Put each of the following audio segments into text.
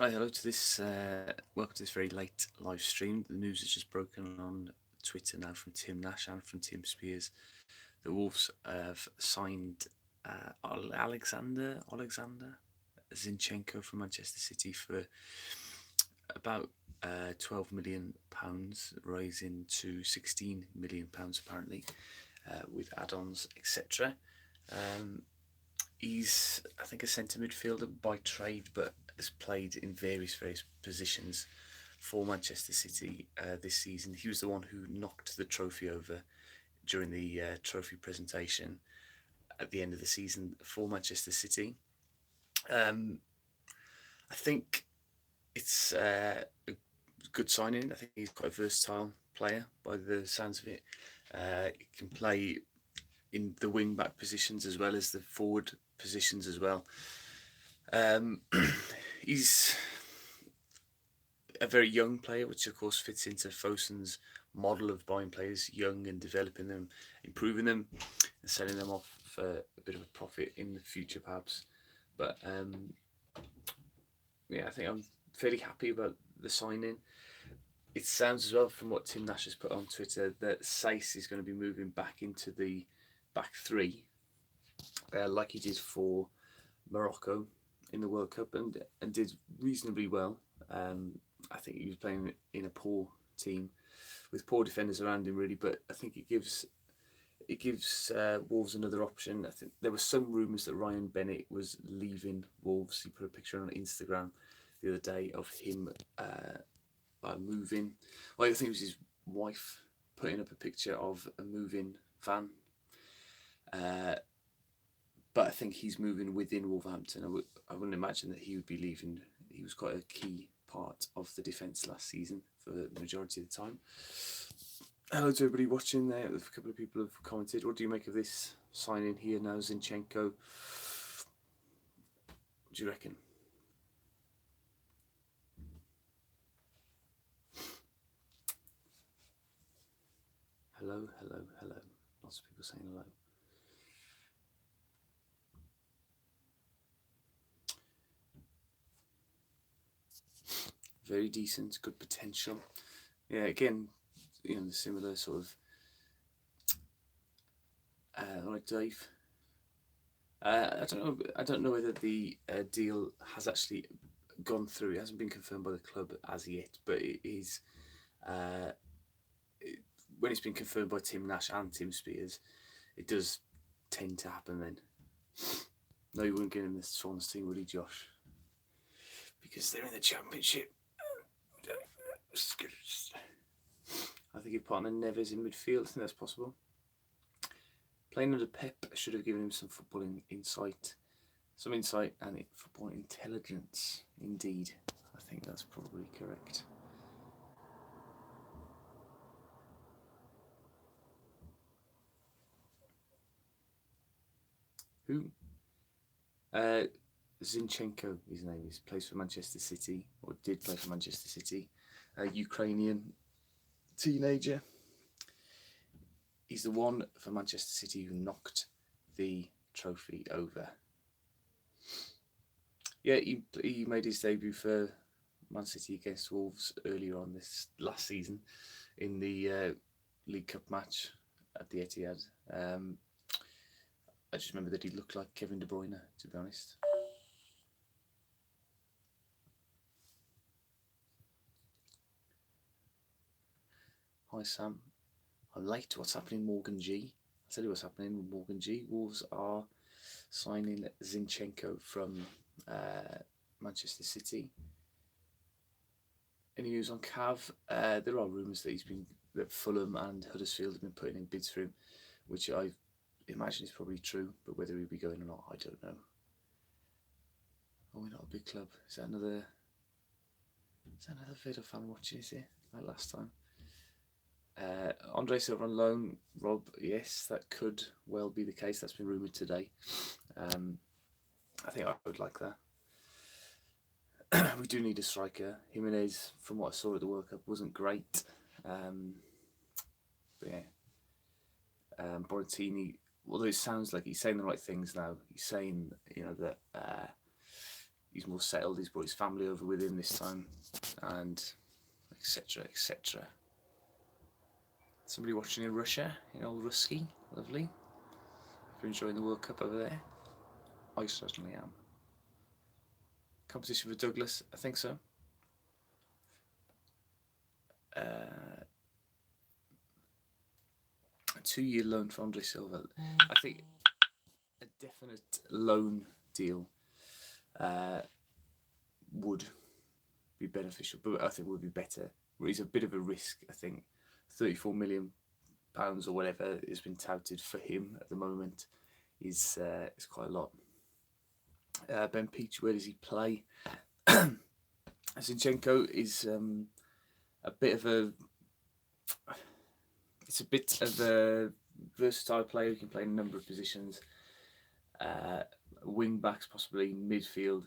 Hi, hello to this. Welcome to this very late live stream. The news has just broken on Twitter now from Tim Nash and from Tim Spears. The Wolves have signed Alexander Zinchenko from Manchester City for about £12 million, rising to £16 million apparently, with add-ons, etc. He's, I think, a centre midfielder by trade, but has played in various positions for Manchester City this season. He was the one who knocked the trophy over during the trophy presentation at the end of the season for Manchester City. I think it's a good signing. I think he's quite a versatile player by the sounds of it. He can play in the wing back positions as well as the forward positions as well. He's a very young player, which of course fits into Fosun's model of buying players young and developing them, improving them, and selling them off for a bit of a profit in the future, perhaps. But yeah, I think I'm fairly happy about the signing. It sounds as well from what Tim Nash has put on Twitter that Saïss is going to be moving back into the back three, like he did for Morocco in the World Cup, and did reasonably well. I think he was playing in a poor team with poor defenders around him, really. But I think it gives Wolves another option. I think there were some rumours that Ryan Bennett was leaving Wolves. He put a picture on Instagram the other day of him moving. Well, I think it was his wife putting up a picture of a moving van. But I think he's moving within Wolverhampton. I wouldn't imagine that he would be leaving. He was quite a key part of the defence last season for the majority of the time. Hello to everybody watching there. A couple of people have commented. What do you make of this signing here now, Zinchenko? What do you reckon? Hello. Lots of people saying hello. Very decent, good potential. Yeah, again, the similar sort of like Dave. I don't know whether the deal has actually gone through. It hasn't been confirmed by the club as yet, but it is. When it's been confirmed by Tim Nash and Tim Spears, it does tend to happen then. No, you wouldn't get in the Swans team, would he, Josh? Because they're in the Championship. I think he'd partner Neves in midfield. I think that's possible. Playing under Pep should have given him some footballing insight. Some insight and football intelligence, indeed. I think that's probably correct. Who? Zinchenko, his name is, plays for Manchester City, or did play for Manchester City. A Ukrainian teenager. He's the one for Manchester City who knocked the trophy over. Yeah, he made his debut for Man City against Wolves earlier on this last season in the League Cup match at the Etihad. I just remember that he looked like Kevin De Bruyne, to be honest. Hi Sam. I liked what's happening in Morgan G. I'll tell you what's happening with Morgan G. Wolves are signing Zinchenko from Manchester City. Any news on Cav? There are rumours that Fulham and Huddersfield have been putting in bids for him, which I imagine is probably true, but whether he'll be going or not, I don't know. Oh, we're not a big club. Is that another Villa fan watching, is it? Like last time. Andre Silva on loan, Rob. Yes, that could well be the case. That's been rumoured today. I think I would like that. We do need a striker. Jimenez, from what I saw at the World Cup, wasn't great. But yeah, Bortini. Although it sounds like he's saying the right things now. He's saying that he's more settled. He's brought his family over with him this time, and etc. etc. Somebody watching in Russia, in old Rusky, lovely. If you're enjoying the World Cup over there, I certainly am. Competition for Douglas, I think so. A 2-year loan for Andre Silva. I think a definite loan deal would be beneficial, but I think would be better. He's a bit of a risk, I think. £34 million or whatever has been touted for him at the moment is quite a lot. Ben Peach, where does he play? Zinchenko is a bit of a versatile player who can play in a number of positions. Wing backs, possibly midfield.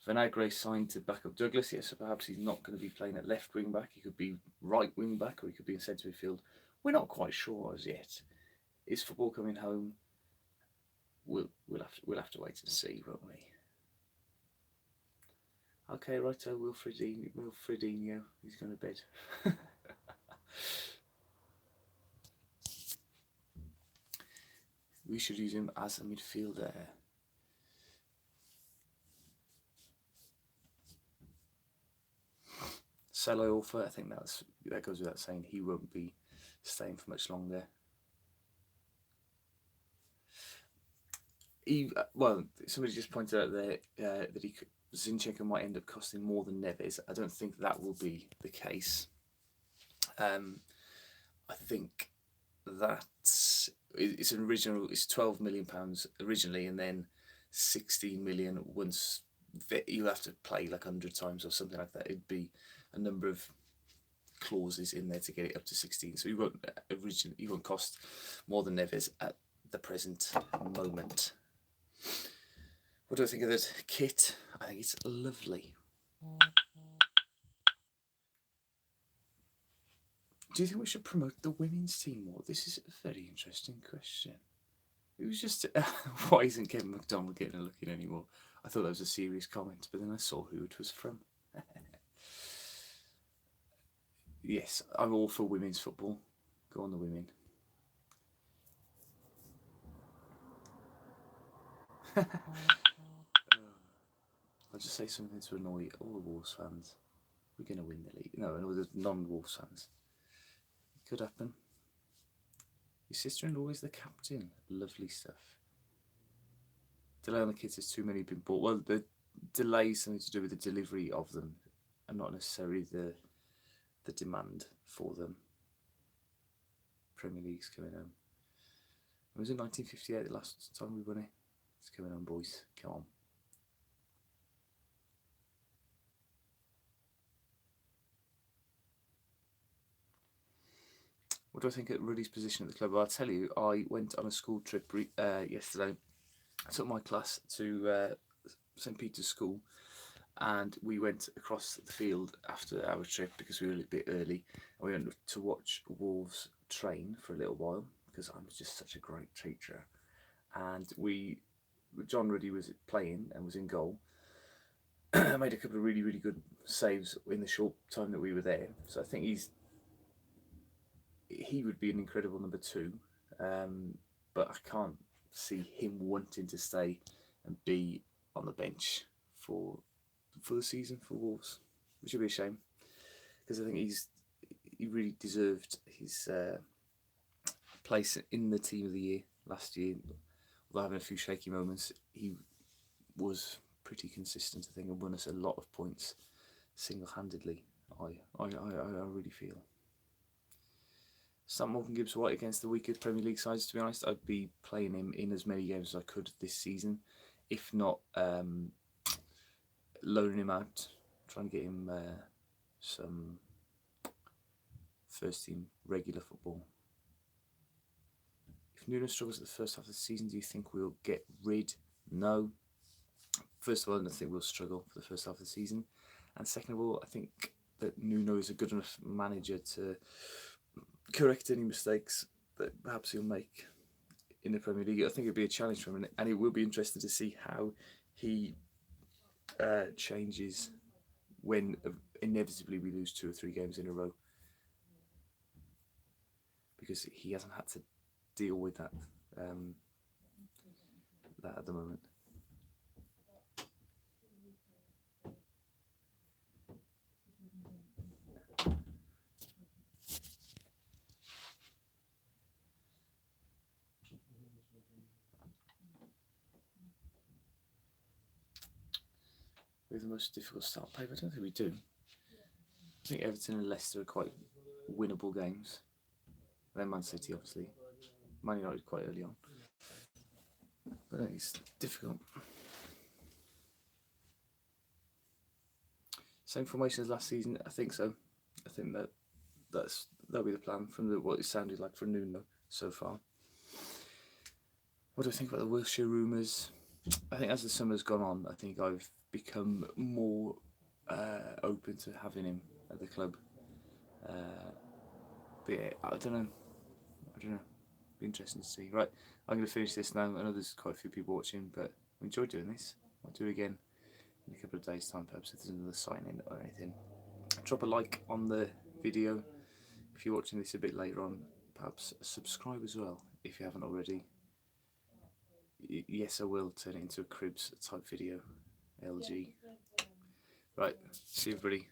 Vinagre signed to back up Douglas, yes, so perhaps he's not going to be playing at left wing back. He could be right wing back, or he could be in centre midfield. We're not quite sure as yet. Is football coming home? We'll have to wait and see, won't we? Okay, righto, Wilfredinho, he's going to bed. We should use him as a midfielder. Selo Orfa, I think that goes without saying, he won't be staying for much longer. Somebody just pointed out there that Zinchenko might end up costing more than Neves. I don't think that will be the case. I think that it's £12 million originally, and then 16 million once you have to play like 100 times or something like that. It'd be a number of clauses in there to get it up to 16. So he won't cost more than Neves at the present moment. What do I think of that kit? I think it's lovely. Do you think we should promote the women's team more? This is a very interesting question. It was just, why isn't Kevin McDonald getting a look in anymore? I thought that was a serious comment, but then I saw who it was from. Yes, I'm all for women's football. Go on the women. I'll just say something to annoy all the Wolves fans. We're going to win the league. No, the non-Wolves fans. It could happen. Your sister-in-law is the captain. Lovely stuff. Delay on the kids, there's too many been bought. Well, the delay is something to do with the delivery of them, and not necessarily the demand for them. Premier League's coming home. It was in 1958 the last time we won it. It's coming on, boys. Come on. What do I think at Ruddy's position at the club? Well, I'll tell you, I went on a school trip yesterday. I took my class to St Peter's School, and we went across the field after our trip because we were a little bit early, and we went to watch Wolves train for a little while because I'm just such a great teacher. And John Ruddy was playing and was in goal. I made a couple of really, really good saves in the short time that we were there. So I think he would be an incredible number 2, but I can't see him wanting to stay and be on the bench for the season for Wolves, which would be a shame because I think he really deserved his place in the team of the year last year. Although having a few shaky moments, he was pretty consistent, I think, and won us a lot of points single-handedly. I really feel. Sam Morgan Gibbs White against the weaker Premier League sides, to be honest. I'd be playing him in as many games as I could this season. If not, loaning him out, trying to get him some first team regular football. If Nuno struggles at the first half of the season, do you think we'll get rid? No. First of all, I don't think we'll struggle for the first half of the season. And second of all, I think that Nuno is a good enough manager to correct any mistakes that perhaps he'll make in the Premier League. I think it'll be a challenge for him, and it will be interesting to see how he changes when inevitably we lose 2 or 3 games in a row, because he hasn't had to deal with that at the moment. We have the most difficult start paper. I don't think we do. I think Everton and Leicester are quite winnable games. Then Man City, obviously. Man United quite early on. But I think it's difficult. Same formation as last season? I think so. I think that'll be the plan from what it sounded like from Nuno so far. What do I think about the Wilshere rumours? I think as the summer's gone on, I think I've become more open to having him at the club. But yeah, I don't know. Be interesting to see. Right, I'm going to finish this now. I know there's quite a few people watching, but I enjoyed doing this. I'll do it again in a couple of days' time, perhaps if there's another sign-in or anything. Drop a like on the video if you're watching this a bit later on. Perhaps subscribe as well if you haven't already. Yes, I will turn it into a cribs type video. LG. Right, see you everybody.